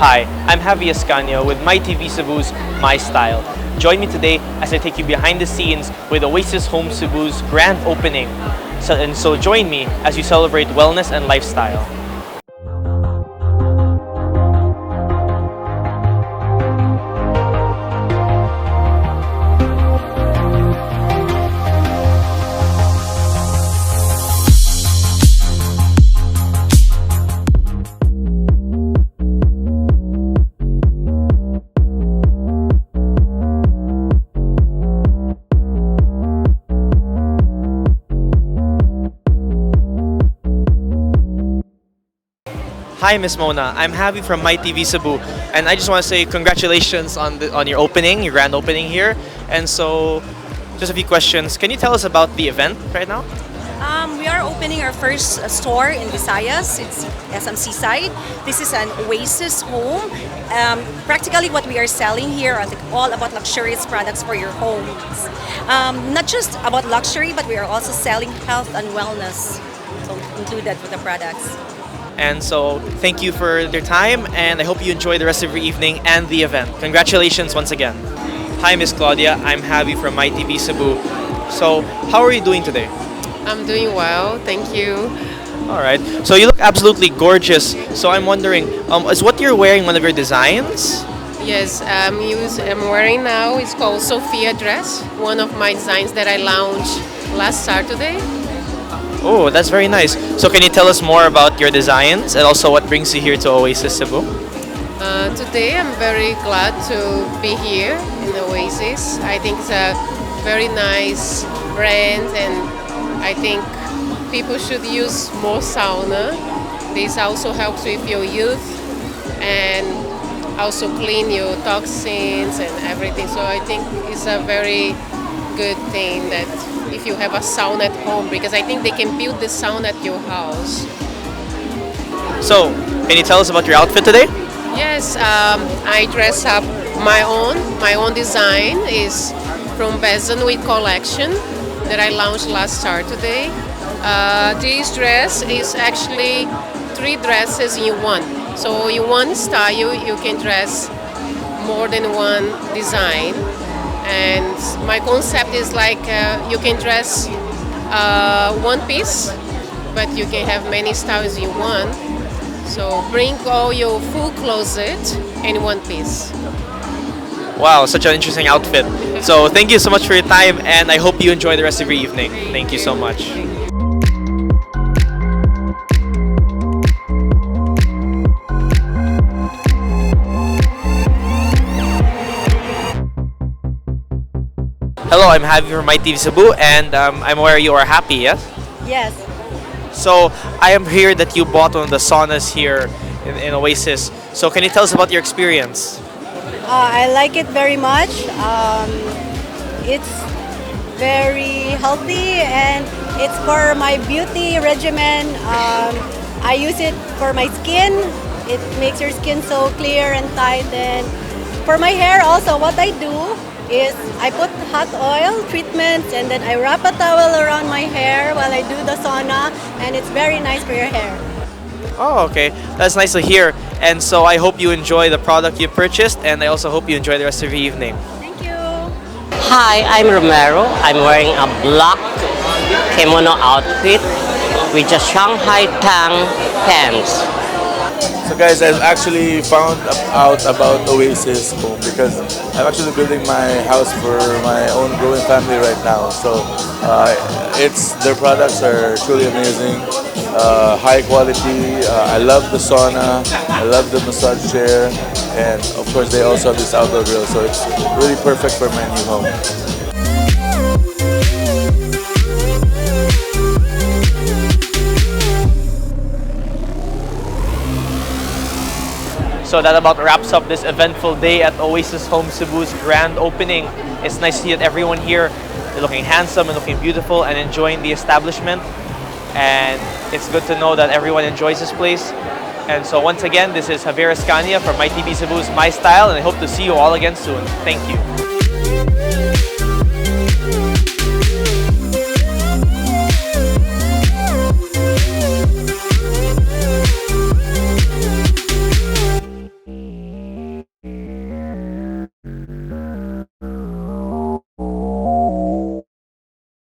Hi, I'm 𝗙𝘀𝗵𝗶cie with 𝗦𝘁𝘆 Cebu's My Style. Join me today as I take you behind the scenes with Oasis Home Cebu's grand opening. So join me as we celebrate wellness and lifestyle. Hi, Miss Mona. I'm Javi from 𝗦𝘁𝘆 Cebu, and I just want to say congratulations on your opening, your grand opening here. And so, just a few questions. Can you tell us about the event right now? We are opening our first store in Visayas. It's SM Seaside. This is an Oasis Home. Practically what we are selling here are all about luxurious products for your homes. Not just about luxury, but we are also selling health and wellness, so included with the products. And so, thank you for your time, and I hope you enjoy the rest of your evening and the event. Congratulations once again. Hi, Miss Claudia. I'm Javi from 𝗦𝘁𝘆 Cebu. So, how are you doing today? I'm doing well, thank you. All right. So you look absolutely gorgeous. So I'm wondering, is what you're wearing one of your designs? Yes, I'm wearing now, it's called Sophia dress, one of my designs that I launched last Saturday. Oh, that's very nice. So can you tell us more about your designs and also what brings you here to Oasis Cebu? Today I'm very glad to be here in Oasis. I think it's a very nice brand, and I think people should use more sauna. This also helps with your youth and also clean your toxins and everything. So I think it's a very good thing that if you have a sauna at home, because I think they can build the sauna at your house. So, can you tell us about your outfit today? Yes, I dress up my own design is from 𝗙𝘀𝗵𝗶 collection that I launched last Saturday. This dress is actually 3 dresses in one. So in one style you can dress more than one design. And my concept is like you can dress one piece, but you can have many styles in one. So bring all your full closet in one piece. Wow, such an interesting outfit. So thank you so much for your time, and I hope you enjoy the rest of your evening. Thank you so much. Hello, I'm Javi from 𝗦𝘁𝘆 Cebu, and I'm aware you are happy, yes? Yes. So I am here that you bought one of the saunas here in Oasis. So can you tell us about your experience? I like it very much. It's very healthy and it's for my beauty regimen. I use it for my skin. It makes your skin so clear and tight. And for my hair also, what I do is I put hot oil treatments and then I wrap a towel around my hair while I do the sauna, and it's very nice for your hair. Oh, okay. That's nice to hear. And so I hope you enjoy the product you purchased, and I also hope you enjoy the rest of your evening. Thank you. Hi, I'm Romero. I'm wearing a black kimono outfit with a Shanghai Tang pants. So guys, I've actually found out about Oasis Home because I'm actually building my house for my own growing family right now. So their products are truly amazing, high quality. I love the sauna, I love the massage chair, and of course they also have this outdoor grill. So it's really perfect for my new home. So that about wraps up this eventful day at Oasis Home Cebu's grand opening. It's nice to see that everyone here is looking handsome and looking beautiful and enjoying the establishment. And it's good to know that everyone enjoys this place. And so once again, this is 𝗙𝘀𝗵𝗶cie from 𝗦𝘁𝘆 Cebu's My Style, and I hope to see you all again soon. Thank you.